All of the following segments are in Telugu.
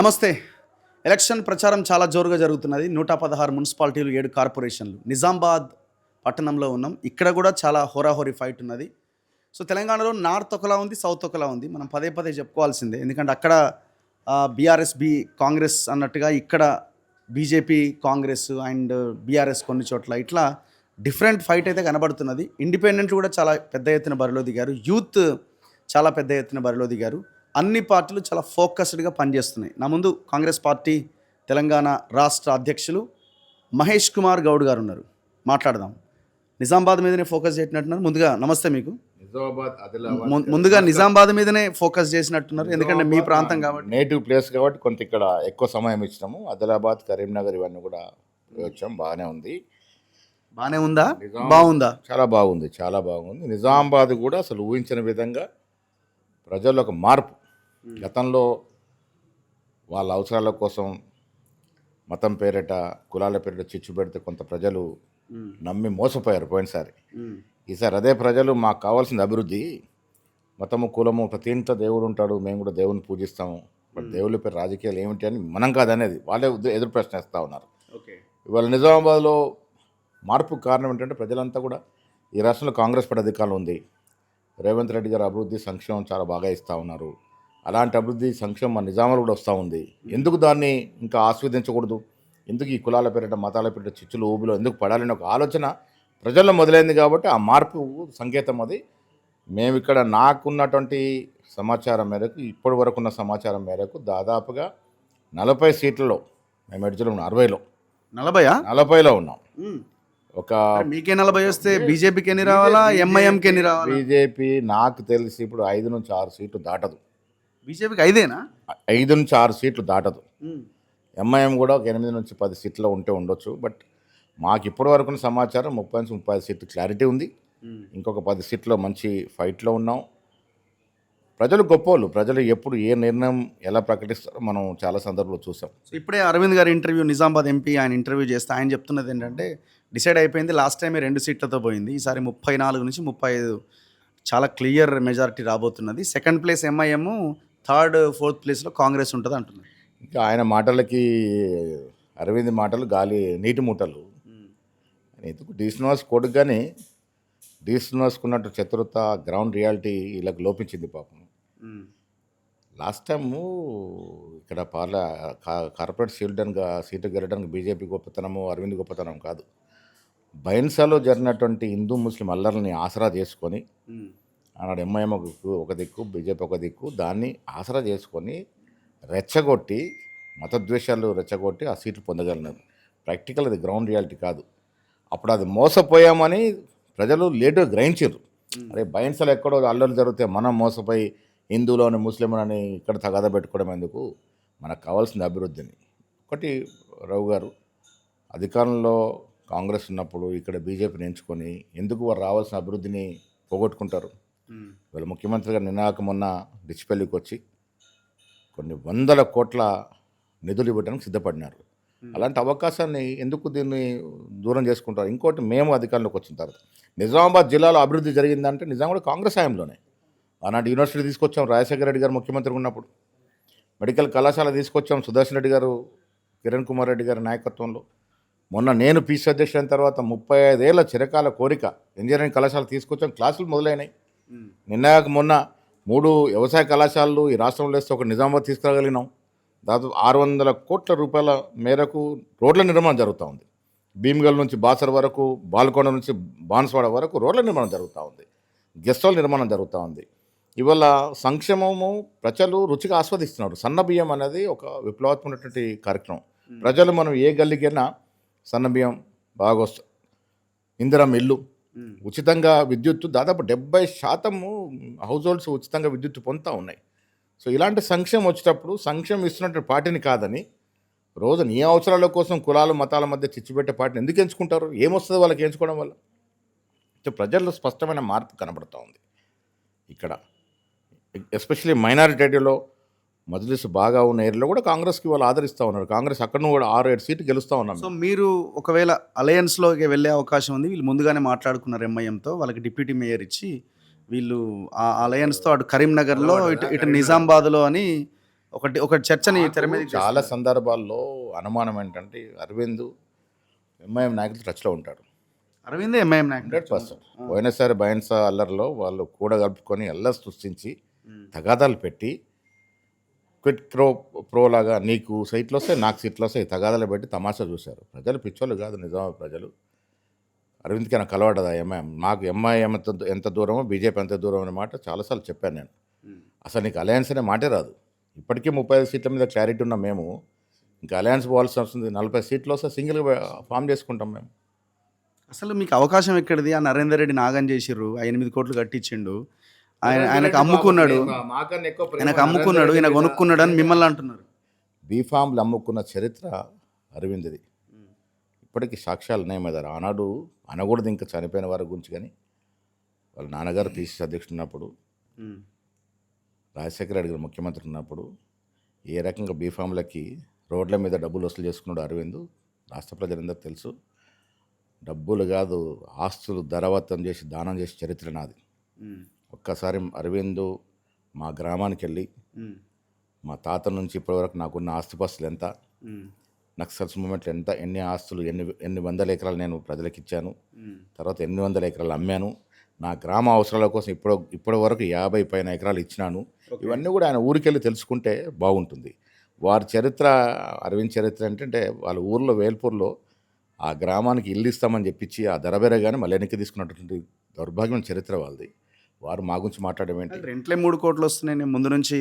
నమస్తే. ఎలక్షన్ ప్రచారం చాలా జోరుగా జరుగుతున్నది. 116 మున్సిపాలిటీలు, 7 కార్పొరేషన్లు. నిజామాబాద్ పట్టణంలో ఉన్నాం. ఇక్కడ కూడా చాలా హోరాహోరీ ఫైట్ ఉన్నది. సో తెలంగాణలో నార్త్ ఒకలా ఉంది, సౌత్ ఒకలా ఉంది. మనం పదే పదే చెప్పుకోవాల్సిందే. ఎందుకంటే అక్కడ బీఆర్ఎస్ కాంగ్రెస్ అన్నట్టుగా ఇక్కడ బీజేపీ కాంగ్రెస్ అండ్ బీఆర్ఎస్ కొన్ని చోట్ల ఇట్లా డిఫరెంట్ ఫైట్ అయితే కనబడుతున్నది. ఇండిపెండెంట్ కూడా చాలా పెద్ద ఎత్తున బరిలో దిగారు. యూత్ చాలా పెద్ద ఎత్తున బరిలో దిగారు. అన్ని పార్టీలు చాలా ఫోకస్డ్గా పనిచేస్తున్నాయి. నా ముందు కాంగ్రెస్ పార్టీ తెలంగాణ రాష్ట్ర అధ్యక్షులు మహేష్ కుమార్ గౌడ్ గారు ఉన్నారు. మాట్లాడదాం. నిజామాబాద్ మీదనే ఫోకస్ చేసినట్టున్నారు. ముందుగా నమస్తే మీకు. ముందుగా నిజామాబాద్ మీదనే ఫోకస్ చేసినట్టున్నారు, ఎందుకంటే మీ ప్రాంతం కాబట్టి, నేటివ్ ప్లేస్ కాబట్టి కొంత ఇక్కడ ఎక్కువ సమయం ఇచ్చినాము. ఆదిలాబాద్, కరీంనగర్ ఇవన్నీ కూడా వచ్చాం. బాగానే ఉంది. బాగానే ఉందా? బాగుందా? చాలా బాగుంది, చాలా బాగుంది. నిజామాబాద్ కూడా అసలు ఊహించిన విధంగా ప్రజల్లో ఒక మార్పు. గతంలో వాళ్ళ అవసరాల కోసం మతం పేరిట, కులాల పేరిట చిచ్చు పెడితే కొంత ప్రజలు నమ్మి మోసపోయారు పోయినసారి. ఈసారి అదే ప్రజలు మాకు కావాల్సింది అభివృద్ధి, మతము కులము ప్రతి ఇంట్లో దేవుడు ఉంటాడు, మేము కూడా దేవుని పూజిస్తాము, బట్ దేవుళ్ళ పేరు రాజకీయాలు ఏమిటి అని మనం కాదనేది వాళ్ళే ఎదురు ప్రశ్న ఇస్తూ ఉన్నారు. ఇవాళ నిజామాబాద్లో మార్పుకు కారణం ఏంటంటే ప్రజలంతా కూడా ఈ రాష్ట్రంలో కాంగ్రెస్ పార్టీ అధికారంలో ఉంది. రేవంత్ రెడ్డి గారు అభివృద్ధి సంక్షేమం చాలా బాగా ఇస్తూ ఉన్నారు. అలాంటి అభివృద్ధి సంక్షేమం మన నిజామాబాద్ కూడా వస్తూ ఉంది. ఎందుకు దాన్ని ఇంకా ఆస్వాదించకూడదు, ఎందుకు ఈ కులాల పేరిట మతాల పేరిట చిచ్చులు ఊబిలో ఎందుకు పడాలని ఒక ఆలోచన ప్రజల్లో మొదలైంది. కాబట్టి ఆ మార్పు సంకేతం అది. మేము ఇక్కడ నాకున్నటువంటి సమాచారం మేరకు, ఇప్పటి వరకు ఉన్న సమాచారం మేరకు దాదాపుగా 40 సీట్లలో మేము ఎడ్జ్లో ఉన్నాం. 60లో 40లో ఉన్నాం. ఒక మీకే 40 వస్తే బీజేపీకి ఎన్ని రావాలా, ఎంఐఎంకి ఎన్ని రావాలా? బీజేపీ నాకు తెలిసి ఇప్పుడు 5 నుంచి 6 సీట్లు దాటదు. బీజేపీకి 5ఏనా? 5 నుంచి 6 సీట్లు దాటదు. ఎంఐఎం కూడా ఒక 8 నుంచి 10 సీట్లో ఉంటే ఉండొచ్చు. బట్ మాకు ఇప్పటి వరకు సమాచారం 30 నుంచి 35 సీట్లు క్లారిటీ ఉంది. ఇంకొక 10 సీట్లో మంచి ఫైట్లో ఉన్నాం. ప్రజలు గొప్పవాళ్ళు. ప్రజలు ఎప్పుడు ఏ నిర్ణయం ఎలా ప్రకటిస్తారో మనం చాలా సందర్భంలో చూసాం. ఇప్పుడే అరవింద్ గారి ఇంటర్వ్యూ, నిజామాబాద్ ఎంపీ ఆయన ఇంటర్వ్యూ చేస్తే ఆయన చెప్తున్నది ఏంటంటే డిసైడ్ అయిపోయింది. లాస్ట్ టైమే 2 సీట్లతో పోయింది. ఈసారి 34 నుంచి 35 చాలా క్లియర్ మెజారిటీ రాబోతున్నది. Second place MIM, third fourth ప్లేస్లో కాంగ్రెస్ ఉంటుంది అంటున్నారు. ఇంకా ఆయన మాటలకి అరవింద్ మాటలు గాలి నీటి మూటలు. ఎందుకు డీ శ్రీనివాస్ కొడుకు కానీ డీ శ్రీనివాస్కున్నట్టు చతురత, గ్రౌండ్ రియాలిటీ వీళ్ళకి లోపించింది పాపం. లాస్ట్ టైము ఇక్కడ కార్పొరేట్ సీటు గెలడానికి బీజేపీ గొప్పతనము, అరవింద్ గొప్పతనం కాదు. బైన్సాలో జరిగినటువంటి హిందూ ముస్లిం అల్లర్లని ఆసరా చేసుకొని, ఆనాడు ఎంఐఎం ఒక దిక్కు, బీజేపీ ఒక దిక్కు, దాన్ని ఆసరా చేసుకొని రెచ్చగొట్టి, మతద్వేషాలు రెచ్చగొట్టి ఆ సీట్లు పొందగలిగినారు. ప్రాక్టికల్ అది గ్రౌండ్ రియాలిటీ కాదు. అప్పుడు అది మోసపోయామని ప్రజలు లేటుగా గ్రహించారు. అరే బైన్సాలు ఎక్కడో అల్లర్లు జరిగితే మనం మోసపోయి హిందువులోని ముస్లింలని ఇక్కడ తగాదా పెట్టుకోవడం ఎందుకు, మనకు కావాల్సింది అభివృద్ధిని. ఒకటి రావు గారు అధికారంలో కాంగ్రెస్ ఉన్నప్పుడు ఇక్కడ బీజేపీని ఎంచుకొని ఎందుకు వారు రావాల్సిన అభివృద్ధిని పోగొట్టుకుంటారు? వీళ్ళ ముఖ్యమంత్రి గారు నినాక మొన్న డిచ్పల్లికి వచ్చి కొన్ని 100 కోట్ల నిధులు ఇవ్వడానికి సిద్ధపడినారు. అలాంటి అవకాశాన్ని ఎందుకు దీన్ని దూరం చేసుకుంటారు? ఇంకోటి, మేము అధికారంలోకి వచ్చిన తర్వాత నిజామాబాద్ జిల్లాలో అభివృద్ధి జరిగిందంటే నిజామాబాద్ కాంగ్రెస్ హయాంలోనే. ఆనాటి యూనివర్సిటీ తీసుకొచ్చాం రాజశేఖర రెడ్డి గారు ముఖ్యమంత్రిగా ఉన్నప్పుడు. మెడికల్ కళాశాల తీసుకొచ్చాం సుదర్శన్ రెడ్డి గారు, కిరణ్ కుమార్ రెడ్డి గారి నాయకత్వంలో. మొన్న నేను పీసీ అధ్యక్షుడు అయిన తర్వాత 35 ఏళ్ల చిరకాల కోరిక ఇంజనీరింగ్ కళాశాల తీసుకొచ్చాం. క్లాసులు మొదలైనాయి. నిన్నగాక మొన్న 3 వ్యవసాయ కళాశాలలు ఈ రాష్ట్రంలో వేస్తే ఒక నిజామాబాద్ తీసుకురాగలిగినాం. దాదాపు 600 కోట్ల రూపాయల మేరకు రోడ్ల నిర్మాణం జరుగుతూ ఉంది. భీమ్గల్ నుంచి బాసర్ వరకు, బాల్కొండ నుంచి బాన్స్వాడ వరకు రోడ్ల నిర్మాణం జరుగుతూ ఉంది. గెస్ట్ హౌస్ నిర్మాణం జరుగుతూ ఉంది. ఇవాళ సంక్షేమము ప్రజలు రుచిగా ఆస్వాదిస్తున్నారు. సన్న బియ్యం అనేది ఒక విప్లవాత్మకమైనటువంటి కార్యక్రమం. ప్రజలు మనం ఏ గల్లీకైనా సన్న బియ్యం బాగా వస్తుంది. ఇందిరమ్మ ఇల్లు, ఉచితంగా విద్యుత్తు, దాదాపు 70% హౌస్ హోల్డ్స్ ఉచితంగా విద్యుత్తు పొందుతూ ఉన్నాయి. సో ఇలాంటి సంక్షేమం వచ్చేటప్పుడు సంక్షేమం ఇస్తున్నటువంటి పార్టీని కాదని రోజు నీ అవసరాల కోసం కులాలు మతాల మధ్య చిచ్చుపెట్టే పార్టీని ఎందుకు ఎంచుకుంటారు? ఏమొస్తుంది వాళ్ళకి ఎంచుకోవడం వల్ల? సో ప్రజల్లో స్పష్టమైన మార్పు కనబడుతూ ఉంది ఇక్కడ. ఎస్పెషలీ మైనారిటీ ఏరియాలో, మజ్లిస్ బాగా ఉన్న ఏరియాలో కూడా కాంగ్రెస్కి వాళ్ళు ఆదరిస్తూ ఉన్నారు. కాంగ్రెస్ అక్కడ కూడా 6-7 సీట్లు గెలుస్తూ ఉన్నారు. సో మీరు ఒకవేళ అలయన్స్లోకి వెళ్ళే అవకాశం ఉంది. వీళ్ళు ముందుగానే మాట్లాడుకున్నారు ఎంఐఎంతో, వాళ్ళకి డిప్యూటీ మేయర్ ఇచ్చి వీళ్ళు ఆ అలయన్స్తో అటు కరీంనగర్లో ఇటు నిజామాబాద్లో అని ఒక చర్చని తెర మీద చాలా సందర్భాల్లో అనుమానం ఏంటంటే అరవింద్ ఎంఐఎం నాయకులు టచ్లో ఉంటాడు. అరవింద్ ఎంఐఎం నాయకుడు 100%. పోయినసారి బైన్స అల్లర్లో వాళ్ళు కూడా కలుపుకొని అల్లరి సృష్టించి తగాదాలు పెట్టి క్విట్ ప్రో లాగా నీకు సీట్లు వస్తాయి నాకు సీట్లు వస్తాయి తగాదాలు పెట్టి తమాషా చూశారు. ప్రజలు పిచ్చోళ్ళు కాదు, నిజామాబాద్ ప్రజలు. అరవింద్కి నాకు కలవాడదా ఎంఐఎం, నాకు ఎంఐఎం ఎంత దూరమో బీజేపీ ఎంత దూరం అనే మాట చాలాసార్లు చెప్పాను నేను. అసలు నీకు అలయన్స్ అనే మాటే రాదు. ఇప్పటికీ 35 సీట్ల మీద క్లారిటీ ఉన్న మేము ఇంకా అలయన్స్ పోవాల్సి వస్తుంది. 40 సీట్లు వస్తే సింగిల్గా ఫామ్ చేసుకుంటాం మేము. అసలు మీకు అవకాశం ఎక్కడిది? ఆ నరేందర్ రెడ్డి నాగం చేసిర్రు, 8 కోట్లు కట్టించిండు, ఆయనకు అమ్ముకున్నాడు, ఈయన కొనుక్కున్నాడు అని మిమ్మల్ని అంటున్నారు. బీఫామ్లు అమ్ముకున్న చరిత్ర అరవింద్ది. ఇప్పటికీ సాక్ష్యాలు ఉన్నాయి మీద. ఆనాడు అనకూడదు ఇంకా చనిపోయిన వారి గురించి, కానీ వాళ్ళ నాన్నగారు పిసిసి అధ్యక్షుడు ఉన్నప్పుడు, రాజశేఖర రెడ్డి గారు ముఖ్యమంత్రి ఉన్నప్పుడు ఏ రకంగా బీఫామ్లకి రోడ్ల మీద డబ్బులు వసూలు చేసుకున్నాడు అరవింద్ రాష్ట్ర ప్రజలందరూ తెలుసు. డబ్బులు కాదు, ఆస్తులు ధరవత్తం చేసి దానం చేసే చరిత్ర నాది. ఒక్కసారి అరవింద్ మా గ్రామానికి వెళ్ళి మా తాత నుంచి ఇప్పటివరకు నాకున్న ఆస్తిపాస్తులు ఎంత, నక్సల్స్ మూమెంట్లో ఎంత, ఎన్ని ఆస్తులు, ఎన్ని వందల ఎకరాలు నేను ప్రజలకు ఇచ్చాను, తర్వాత 800 ఎకరాలు అమ్మాను, నా గ్రామ అవసరాల కోసం ఇప్పటి వరకు 50 పైన ఎకరాలు ఇచ్చినాను. ఇవన్నీ కూడా ఆయన ఊరికెళ్ళి తెలుసుకుంటే బాగుంటుంది. వారి చరిత్ర, అరవింద్ చరిత్ర ఏంటంటే వాళ్ళ ఊర్లో వేల్పూర్లో ఆ గ్రామానికి ఇల్లు ఇస్తామని చెప్పించి ఆ ధర బేరగానే మళ్ళీ వెనక్కి తీసుకున్నటువంటి దౌర్భాగ్యం చరిత్ర వాళ్ళది. వారు మా గురించి మాట్లాడడం ఏంటి? రెంట్లే 3 కోట్లు వస్తున్నాయి ముందు నుంచి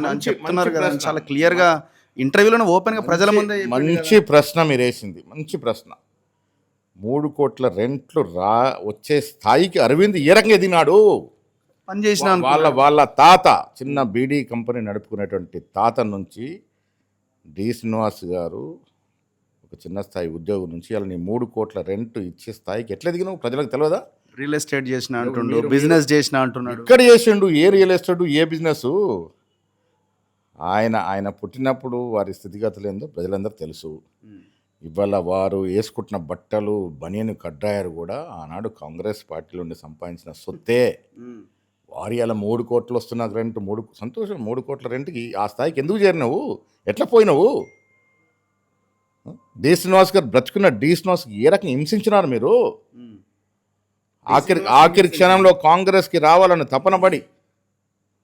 అని చెప్తున్నారు కదా. చాలా క్లియర్గా ఇంటర్వ్యూలో ఓపెన్గా ప్రజల ముందే. మంచి ప్రశ్న మీరు వేసింది, మంచి ప్రశ్న. 3 కోట్ల రెంట్లు వచ్చే స్థాయికి అరవింద్ ఏ రకంగా ఎదిగినాడు? పనిచేసిన వాళ్ళ తాత చిన్న బీడీ కంపెనీ నడుపుకునేటువంటి తాత నుంచి డి శ్రీనివాస్ గారు ఒక చిన్న స్థాయి ఉద్యోగం నుంచి అలా నీ 3 కోట్ల రెంట్ ఇచ్చే స్థాయికి ఎట్లా ఎదిగినావు? ప్రజలకు తెలియదా? రియల్ ఎస్టేట్ చేసిన అంటుండు, బిజినెస్ చేసిన అంటున్నాడు. ఇక్కడ చేసిండు ఏ రియల్ ఎస్టేట్, ఏ బిజినెస్? ఆయన పుట్టినప్పుడు వారి స్థితిగతులు ఏందో ప్రజలందరూ తెలుసు. ఇవాళ వారు వేసుకుంటున్న బట్టలు, బనియన్ కడ్డాయరు కూడా ఆనాడు కాంగ్రెస్ పార్టీలో ఉండి సంపాదించిన సొత్తే. వారి అలా 3 కోట్లు వస్తున్న రెంట్, సంతోషం. 3 కోట్ల రెంట్కి ఆ స్థాయికి ఎందుకు చేరినావు? ఎట్లా పోయినావు? డి శ్రీనివాస్ గారు బ్రతుకున్న డి శ్రీనివాస్ ఏ రకంగా హింసించినారు మీరు? ఆఖరి క్షణంలో కాంగ్రెస్కి రావాలని తపన పడి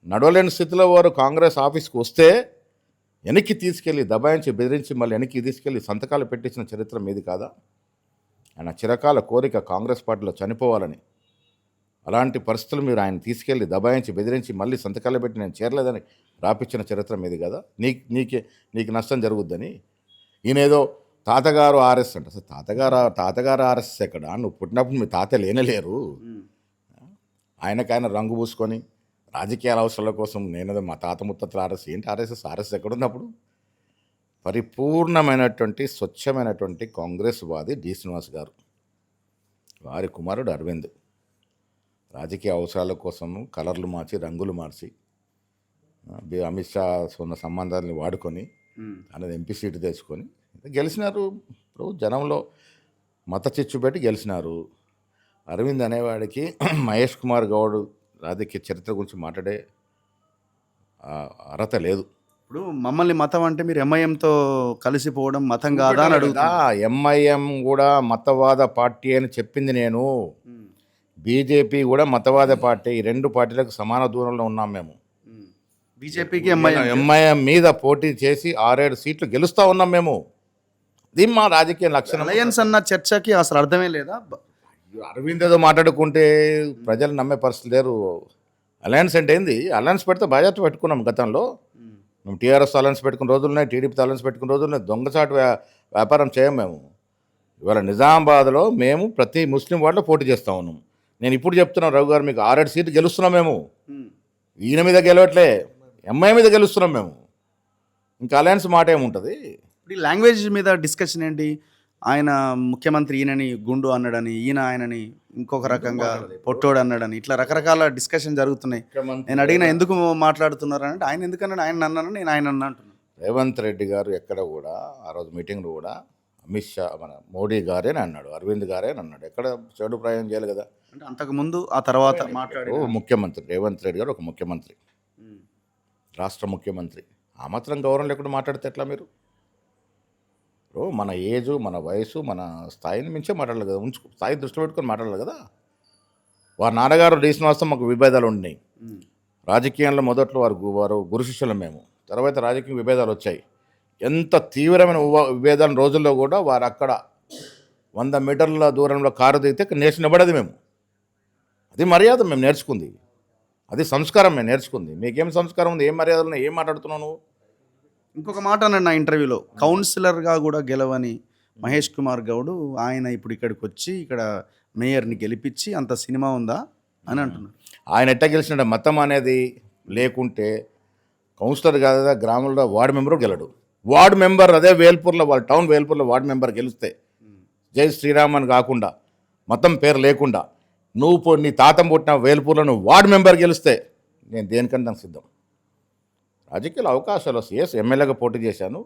నడవలేని స్థితిలో వారు కాంగ్రెస్ ఆఫీస్కి వస్తే వెనక్కి తీసుకెళ్ళి దబాయించి బెదిరించి మళ్ళీ వెనక్కి తీసుకెళ్ళి సంతకాలు పెట్టించిన చరిత్ర మీది కాదా? ఆయన చిరకాల కోరిక కాంగ్రెస్ పార్టీలో చనిపోవాలని. అలాంటి పరిస్థితులు మీరు ఆయన తీసుకెళ్ళి దబాయించి బెదిరించి మళ్ళీ సంతకాలు పెట్టి నేను చేరలేదని రాపించిన చరిత్ర మీది కదా. నీకు నష్టం జరుగుద్దని. ఈయనేదో తాతగారు ఆర్ఎస్ అంట. అసలు తాతగారు ఆర్ఎస్ ఎక్కడ? నువ్వు పుట్టినప్పుడు మీ తాత లేనలేరు. ఆయనకైనా రంగు పూసుకొని రాజకీయాల అవసరాల కోసం నేనేదో మా తాత ముత్తత్ల ఆర్ఎస్ ఏంటి? ఆర్ఎస్ ఎక్కడున్నప్పుడు? పరిపూర్ణమైనటువంటి స్వచ్ఛమైనటువంటి కాంగ్రెస్ వాది డి శ్రీనివాస్ గారు, వారి కుమారుడు అరవింద్ రాజకీయ అవసరాల కోసం కలర్లు మార్చి, రంగులు మార్చి, అమిత్ షా ఉన్న సంబంధాలని వాడుకొని అనేది ఎంపీ సీటు తెచ్చుకొని గెలిచినారు. ఇప్పుడు జనంలో మత చిచ్చు పెట్టి గెలిచినారు. అరవింద్ అనేవాడికి మహేష్ కుమార్ గౌడ్ రాజకీయ చరిత్ర గురించి మాట్లాడే అర్హత లేదు. ఇప్పుడు మమ్మల్ని మతం అంటే మీరు ఎంఐఎంతో కలిసిపోవడం మతం కాదా అని అడుగుతా. ఎంఐఎం కూడా మతవాద పార్టీ అని చెప్పింది నేను. బీజేపీ కూడా మతవాద పార్టీ. ఈ 2 పార్టీలకు సమాన దూరంలో ఉన్నాం మేము. బీజేపీకి ఎంఐఎం మీద పోటీ చేసి 6-7 సీట్లు గెలుస్తూ ఉన్నాం మేము. ఇది మా రాజకీయ లక్షణం. అలయన్స్ అన్న చర్చకి అసలు అర్థమే లేదా? అరవింద్ ఏదో మాట్లాడుకుంటే ప్రజలు నమ్మే పరిస్థితి లేరు. అలయన్స్ అంటే ఏంది? అలయన్స్ పెడితే బాధ్యత పెట్టుకున్నాం గతంలో. మేము టీఆర్ఎస్ అలయన్స్ పెట్టుకున్న రోజులున్నాయి, టీడీపీతో అలయన్స్ పెట్టుకున్న రోజులున్నాయి. దొంగచాటు వ్యాపారం చేయం మేము. ఇవాళ నిజామాబాద్లో మేము ప్రతి ముస్లిం వార్డులో పోటీ చేస్తూ ఉన్నాం. నేను ఇప్పుడు చెప్తున్నాను రఘు గారు, మీకు 6-7 సీట్లు గెలుస్తున్నాం మేము. ఈయన మీద గెలవట్లే, ఎంఐ మీద గెలుస్తున్నాం మేము. ఇంకా అలయన్స్ మాట ఏముంటుంది? ఇప్పుడు ఈ లాంగ్వేజ్ మీద డిస్కషన్ ఏంటి? ఆయన ముఖ్యమంత్రి ఈయనని గుండు అన్నాడని, ఈయన ఆయనని ఇంకొక రకంగా పొట్టోడు అన్నాడని, ఇట్లా రకరకాల డిస్కషన్ జరుగుతున్నాయి. నేను అడిగిన ఎందుకు మాట్లాడుతున్నారు అంటే ఆయన ఎందుకన్నాడు, ఆయన అన్నాను, నేను ఆయన అన్నా అంటున్నాను. రేవంత్ రెడ్డి గారు ఎక్కడ కూడా ఆ రోజు మీటింగ్లో కూడా అమిత్ షా మన మోడీ గారేని అన్నాడు, అరవింద్ గారేని అన్నాడు. ఎక్కడ చెడు ప్రయోగం చేయాలి కదా. అంటే అంతకుముందు ఆ తర్వాత మాట్లాడే ముఖ్యమంత్రి రేవంత్ రెడ్డి గారు ఒక ముఖ్యమంత్రి, రాష్ట్ర ముఖ్యమంత్రి. ఆ మాత్రం గౌరవం లేకుండా మాట్లాడితే ఎట్లా మీరు? ఇప్పుడు మన ఏజు, మన వయసు, మన స్థాయిని మించే మాట్లాడాలి కదా, స్థాయి దృష్టిలో పెట్టుకొని మాట్లాడాలి కదా. వారి నాన్నగారు డి శ్రీనివాసరావు మాకు విభేదాలు ఉన్నాయి. రాజకీయంలో మొదట్లో వారు గురు శిష్యులం మేము. తర్వాత రాజకీయ విభేదాలు వచ్చాయి. ఎంత తీవ్రమైన విభేదాల రోజుల్లో కూడా వారు అక్కడ 100 మీటర్ల దూరంలో కారు దిగితే నేర్చుకుని నిలబడేది మేము. అది మర్యాద మేము నేర్చుకుంది, అది సంస్కారం మేము నేర్చుకుంది. మీకేం సంస్కారం ఉంది? ఏం మర్యాదలు ఉన్నాయి? ఏం మాట్లాడుతున్నావు నువ్వు? ఇంకొక మాట అన్నాడు నా ఇంటర్వ్యూలో, కౌన్సిలర్గా కూడా గెలవని మహేష్ కుమార్ గౌడ్ ఆయన ఇప్పుడు ఇక్కడికి వచ్చి ఇక్కడ మేయర్ని గెలిపించి అంత సినిమా ఉందా అని అంటున్నారు. ఆయన ఎట్లా గెలిచినట్టు మతం అనేది లేకుంటే కౌన్సిలర్ కాదా, గ్రామంలో వార్డు మెంబర్ గెలడు. వార్డు మెంబర్ అదే వేల్పూర్లో, వాళ్ళ టౌన్ వేల్పూర్లో వార్డు మెంబర్ గెలిస్తే జై శ్రీరామ్ అని కాకుండా మతం పేరు లేకుండా నీ తాతం పుట్టిన వేల్పూర్లో నువ్వు వార్డు మెంబర్ గెలిస్తే నేను దేనికంటే నాకు సిద్ధం. రాజకీయాలు అవకాశాలు వస్తాయి. ఎమ్మెల్యేగా పోటీ చేశాను.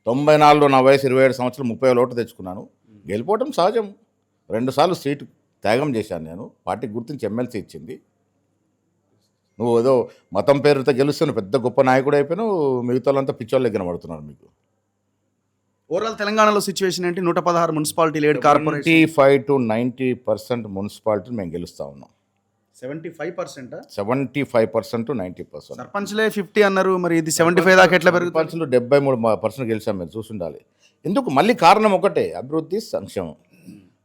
94లో నా వయసు 27 సంవత్సరాలు 30 ఓట్లు తెచ్చుకున్నాను. గెలిపోవటం సహజం. 2 సార్లు సీటు త్యాగం చేశాను నేను. పార్టీ గుర్తించి ఎమ్మెల్సీ ఇచ్చింది. నువ్వు ఏదో మతం పేరుతో గెలుస్తున్న పెద్ద గొప్ప నాయకుడు అయిపోయినావు. మిగతా వాళ్ళంతా పిచ్చోళ్ళు దగ్గర పడుతున్నారు మీకు. ఓవరాల్ తెలంగాణలో సిచ్యువేషన్ ఏంటి? 116 మున్సిపాలిటీలు, 7 కార్పొరేషన్, 75 to 90% మున్సిపాలిటీలు మేము గెలుస్తూ ఉన్నాం. 75%? 75% to 90%. సర్పంచ్లే 50 అన్నారు, మరి ఇది 75 దాకా ఎట్లా పెరుగుతుంది? సర్పంచ్లు 73% గెలిచాం. మీరు చూసుండాలి. ఎందుకు? మళ్ళీ కారణం ఒకటే, అభివృద్ధి, సంక్షేమం.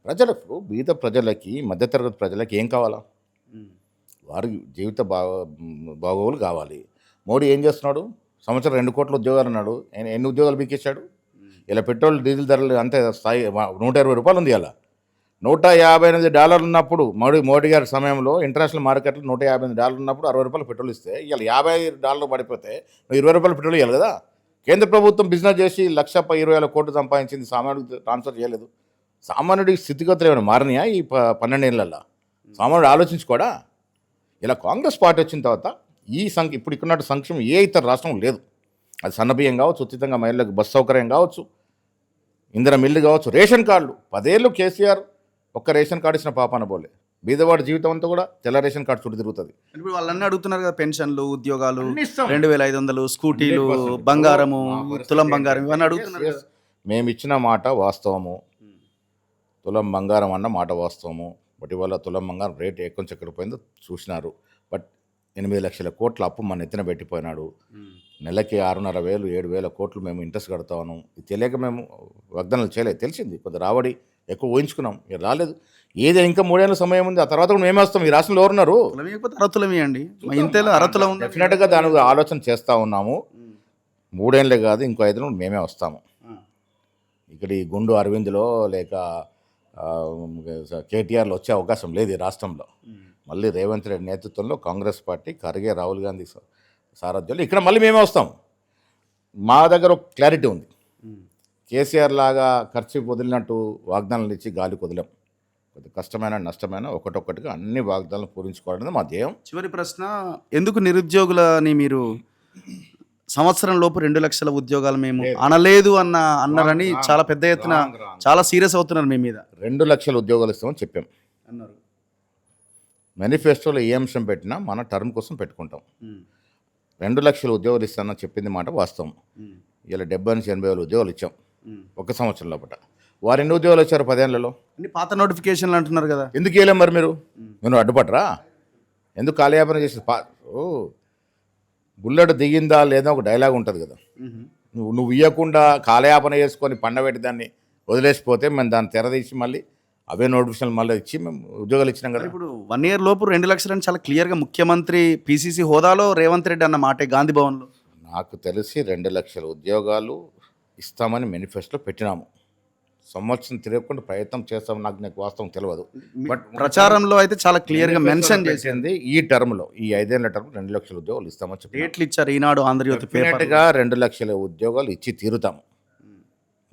ప్రజలకు, బీద ప్రజలకి, మధ్యతరగతి ప్రజలకి ఏం కావాలా? వారి జీవిత బాగోగులు కావాలి. మోడీ ఏం చేస్తున్నాడు? సంవత్సరం 2 కోట్ల ఉద్యోగాలు అన్నాడు. ఎన్ని ఉద్యోగాలు బీకేశాడు? ఇలా పెట్రోల్ డీజిల్ ధరలు అంతే స్థాయి 120 రూపాయలు ఉంది. ఇలా $158 ఉన్నప్పుడు మోడీ గారి సమయంలో ఇంటర్నేషనల్ మార్కెట్లో $158 ఉన్నప్పుడు 60 రూపాయలు పెట్రోల్ ఇస్తే ఇలా $50 పడిపోతే 20 రూపాయలు పెట్రోల్ ఇవ్వాలి కదా. కేంద్ర ప్రభుత్వం బిజినెస్ చేసి 1,20,000 కోట్లు సంపాదించింది, సామాన్యుడికి ట్రాన్స్ఫర్ చేయలేదు. సామాన్యుడికి స్థితిగతులు ఏమైనా మారినాయా ఈ 12 ఏళ్ళల్లో? సామాన్యుడు ఆలోచించుకోడా? ఇలా కాంగ్రెస్ పార్టీ వచ్చిన తర్వాత ఇప్పుడు ఇక్కడున్నట్టు సంక్షేమం ఏ ఇతర రాష్ట్రం లేదు. అది సన్నబియ్యం కావచ్చు, ఉచితంగా మహిళలకు బస్ సౌకర్యం కావచ్చు, ఇందిరా మిల్లు కావచ్చు, రేషన్ కార్డులు. 10 ఏళ్ళు కేసీఆర్ ఒక్క రేషన్ కార్డు ఇచ్చిన పాపాన పోలే. బీదవాడి జీవితం అంతా కూడా తెల్ల రేషన్ కార్డు చుట్టూ తిరుగుతుంది. ఇప్పుడు వాళ్ళన్నీ అడుగుతున్నారు కదా, పెన్షన్లు, ఉద్యోగాలు, 2500, స్కూటీలు, బంగారము, తులం బంగారం, ఇవన్నీ అడుగుతున్నారు. మేము ఇచ్చిన మాట వాస్తవము. తులం బంగారం అన్న మాట వాస్తవము. బట్ ఇవాళ తులం బంగారం రేటు ఎక్కువ ఎక్కడ పోయిందో చూసినారు. బట్ 8 లక్షల కోట్ల అప్పు మన ఎత్తిన పెట్టిపోయినాడు. నెలకి 6,500 7,000 కోట్లు మేము ఇంట్రెస్ట్ కడతాను. ఇది తెలియక మేము వాగ్దానాలు చేయలేదు. తెలిసింది కొంత రాబడి ఎక్కువ ఊహించుకున్నాం, ఇక రాలేదు. ఏదో ఇంకా 3 ఏళ్ళ సమయం ఉంది. ఆ తర్వాత కూడా మేమే వస్తాం. ఈ రాష్ట్రంలో ఎవరున్నారు? అరతులమేయండి, ఇంతేలా అరతుల ఉంది. డెఫినెట్గా దాని ఆలోచన చేస్తూ ఉన్నాము. 3 ఏళ్ళే కాదు, ఇంకో 5 ఏళ్ళు మేమే వస్తాము. ఇక్కడ ఈ గుండు అరవింద్లో లేక కేటీఆర్లో వచ్చే అవకాశం లేదు ఈ రాష్ట్రంలో. మళ్ళీ రేవంత్ రెడ్డి నేతృత్వంలో కాంగ్రెస్ పార్టీ, ఖర్గే, రాహుల్ గాంధీ సారథ్యంలో ఇక్కడ మళ్ళీ మేమే వస్తాం. మా దగ్గర ఒక క్లారిటీ ఉంది. కేసీఆర్ లాగా ఖర్చు వదిలినట్టు వాగ్దానాలు ఇచ్చి గాలి వదిలాం. కొద్ది కష్టమైన నష్టమైన ఒకటొక్కటిగా అన్ని వాగ్దానాలు పూరించుకోవడం మా ధ్యేయం. చివరి ప్రశ్న, ఎందుకు నిరుద్యోగులని మీరు సంవత్సరం లోపు 2 లక్షల ఉద్యోగాలు మేము అనలేదు అన్నారని చాలా పెద్ద ఎత్తున చాలా సీరియస్ అవుతున్నారు మీ మీద? 2 లక్షల ఉద్యోగాలు ఇస్తామని చెప్పాం అన్నారు. మేనిఫెస్టోలో ఏ అంశం పెట్టినా మన టర్మ్ కోసం పెట్టుకుంటాం. 2 లక్షల ఉద్యోగాలు ఇస్తానని చెప్పింది మాట వాస్తవం. ఇలా 70,000-80,000 ఉద్యోగాలు ఇచ్చాం ఒక సంవత్సరం లోపల. వారు ఎన్ని ఉద్యోగాలు వచ్చారు 10 ఏళ్లలో? అన్ని పాత నోటిఫికేషన్లు అంటున్నారు కదా. ఎందుకు వేయలేం మరి మీరు అడ్డుపట్టరా? ఎందుకు కాలయాపన చేసి బుల్లెట్ దిగిందా లేదా ఒక డైలాగ్ ఉంటుంది కదా. నువ్వు ఇవ్వకుండా కాలయాపన చేసుకొని పండబెట్టి దాన్ని వదిలేసిపోతే మేము దాన్ని తెరదీసి మళ్ళీ అవే నోటిఫికేషన్లు మళ్ళీ ఇచ్చి మేము ఉద్యోగాలు ఇచ్చినాం కదా. ఇప్పుడు 1 ఇయర్ లోపు 2 లక్షలు అని చాలా క్లియర్గా ముఖ్యమంత్రి పిసిసి హోదాలో రేవంత్ రెడ్డి అన్న మాటే గాంధీ భవన్లో. నాకు తెలిసి 2 లక్షల ఉద్యోగాలు ఇస్తామని మేనిఫెస్టోలో పెట్టినాము. సంవత్సరం తిరగకుండా ప్రయత్నం చేస్తామని నాకు వాస్తవం తెలియదు. బట్ ప్రచారంలో అయితే చాలా క్లియర్గా మెన్షన్ చేసింది ఈ టర్మ్లో, ఈ 5 ఏళ్ల టర్మ్ 2 లక్షల ఉద్యోగాలు ఇస్తామని చెప్పి డేట్లు ఇచ్చారు. ఈనాడు, ఆంధ్రజ్యోతి పేపర్గా 2 లక్షల ఉద్యోగాలు ఇచ్చి తీరుతాము.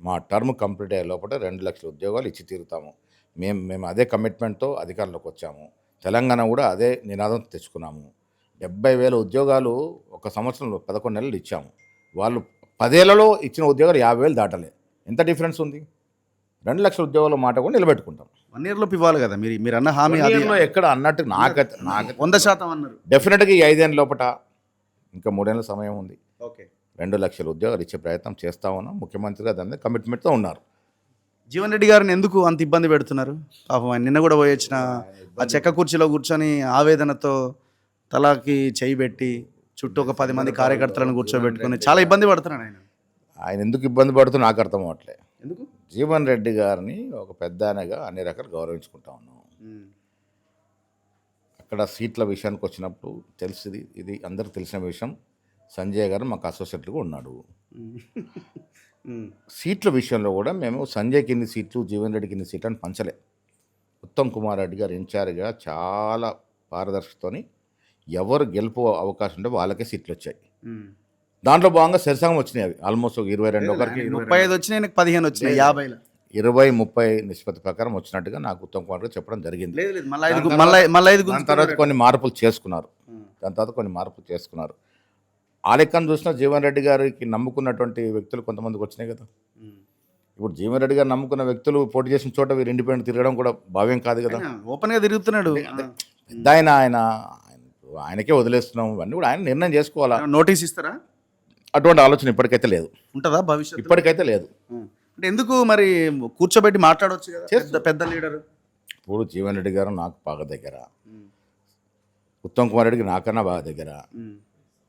మా టర్మ్ కంప్లీట్ అయ్యే లోపల 2 లక్షల ఉద్యోగాలు ఇచ్చి తీరుతాము. మేము అదే కమిట్మెంట్తో అధికారంలోకి వచ్చాము. తెలంగాణ కూడా అదే నినాదం తెచ్చుకున్నాము. 70,000 ఉద్యోగాలు ఒక సంవత్సరంలో 11 నెలలు ఇచ్చాము. వాళ్ళు 10 ఏళ్లలో ఇచ్చిన ఉద్యోగాలు 50,000 దాటలే. ఎంత డిఫరెన్స్ ఉంది? 2 లక్షల ఉద్యోగాల మాట కూడా నిలబెట్టుకుంటాం. 1 ఇయర్ లోపు ఇవ్వాలి కదా మీరు అన్న హామీ. ఎక్కడ అన్నట్టు నాకు 100% అన్నారు. డెఫినెట్గా ఈ 5 ఏళ్ళ లోపల, ఇంకా 3 ఏళ్ళ సమయం ఉంది. ఓకే. 2 లక్షల ఉద్యోగాలు ఇచ్చే ప్రయత్నం చేస్తూ ఉన్నాం. ముఖ్యమంత్రి గారు దాని కమిట్మెంట్తో ఉన్నారు. జీవన్ రెడ్డి గారిని ఎందుకు అంత ఇబ్బంది పెడుతున్నారు? పాపం ఆయన నిన్న కూడా పోయి వచ్చిన ఆ చెక్క కుర్చీలో కూర్చొని ఆవేదనతో తలకి చేయి పెట్టి చుట్టూ ఒక 10 మంది కార్యకర్తలను కూర్చోబెట్టుకొని చాలా ఇబ్బంది పడుతున్నాడు ఆయన. ఆయన ఎందుకు ఇబ్బంది పడుతూ నాకు అర్థం అవ్వట్లే. ఎందుకు? జీవన్ రెడ్డి గారిని ఒక పెద్ద ఆయనగా అన్ని రకాలు గౌరవించుకుంటా ఉన్నాం. అక్కడ సీట్ల విషయానికి వచ్చినప్పుడు తెలిసింది, ఇది అందరికి తెలిసిన విషయం, సంజయ్ గారు మాకు అసోసియేట్గా ఉన్నాడు. సీట్ల విషయంలో కూడా మేము సంజయ్కి ఇన్ని సీట్లు, జీవన్ రెడ్డికి ఇన్ని సీట్లు అని పంచలే. ఉత్తమ్ కుమార్ రెడ్డి గారు ఇన్ఛార్జ్గా చాలా పారదర్శకతోని ఎవరు గెలుపు అవకాశం ఉంటే వాళ్ళకే సీట్లు వచ్చాయి. దాంట్లో భాగంగా సరిసంగం వచ్చినాయి. అవి ఆల్మోస్ట్ 22 ఒకరికి 35 వచ్చినాయి, నాకు 15 వచ్చినాయి 50లో. 20-30 నిష్పత్తి ప్రకారం వచ్చినట్టుగా నాకు ఉత్తమ్ కుమార్ గారు చెప్పడం జరిగింది. లేదు లేదు, మళ్ళీ ఐదు దాని తర్వాత కొన్ని మార్పులు చేసుకున్నారు. ఆ లెక్కను చూసినా జీవన్ రెడ్డి గారికి నమ్ముకున్నటువంటి వ్యక్తులు కొంతమందికి వచ్చినాయి కదా. ఇప్పుడు జీవన్ రెడ్డి గారు నమ్ముకున్న వ్యక్తులు పోటీ చేసిన చోట వీరు ఇండిపెండెంట్ తిరగడం కూడా భావ్యం కాదు కదా. ఓపెన్ గా తిరుగుతున్నాడు. పెద్ద ఆయనకే వదిలేస్తున్నాం, ఇవన్నీ కూడా ఆయన నిర్ణయం చేసుకోవాలా. నోటీస్ ఇస్తారా? అటువంటి ఆలోచన ఇప్పటికైతే లేదు. ఉంటుందా భవిష్యత్తు? ఇప్పటికైతే లేదు. అంటే ఎందుకు మరి కూర్చోబెట్టి మాట్లాడవచ్చు కదా పెద్ద లీడర్. ఇప్పుడు జీవన్ రెడ్డి గారు నాకు బాగా దగ్గర, ఉత్తమ్ కుమార్ రెడ్డికి నాకన్నా బాగా దగ్గర,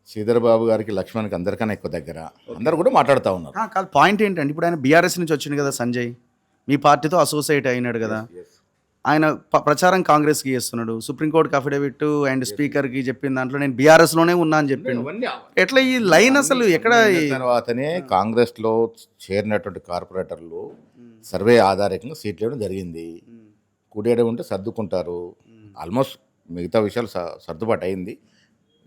శ్రీధర్ బాబు గారికి, లక్ష్మణ్కి అందరికన్నా ఎక్కువ దగ్గర. అందరు కూడా మాట్లాడుతూ ఉన్నారు. కాదు, పాయింట్ ఏంటంటే ఇప్పుడు ఆయన బీఆర్ఎస్ నుంచి వచ్చింది కదా సంజయ్, మీ పార్టీతో అసోసియేట్ అయినాడు కదా. ఆయన ప్రచారం కాంగ్రెస్కి చేస్తున్నాడు. సుప్రీంకోర్టుకి అఫిడవిట్ అండ్ స్పీకర్కి చెప్పిన దాంట్లో నేను బీఆర్ఎస్లోనే ఉన్నా అని చెప్పిండు. ఎట్లా ఈ లైన్ అసలు ఎక్కడ? తర్వాతనే కాంగ్రెస్లో చేరినటువంటి కార్పొరేటర్లు సర్వే ఆధారికంగా సీట్లు ఇవ్వడం జరిగింది. కుడియడం ఉంటే సర్దుకుంటారు. ఆల్మోస్ట్ మిగతా విషయాలు సర్దుబాటు అయింది.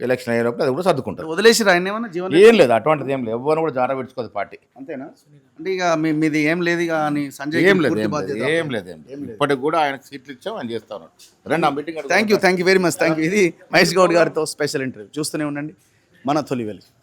ఎలక్షన్ అయ్యేటప్పుడు అది కూడా సర్దుకుంటారు. వదిలేసి ఆయన ఏమన్నా జీవన్ ఏం లేదు, అటువంటిది ఏం లేదు. ఎవరు కూడా జారా పెట్టుకోదు పార్టీ. అంతేనా? అంటే ఇక మీది ఏం లేదు ఇక అని సంజయ్ ఏం లేదు. ఇప్పటికి కూడా ఆయనకు సీట్లు ఇచ్చాం, ఆయన చేస్తా ఉన్నాడు. రండి ఆ meeting. Thank you very much. Thank you. ఇది మహేష్ గౌడ్ గారితో స్పెషల్ ఇంటర్వ్యూ. చూస్తూనే ఉండండి మన తొలి వెలుగు.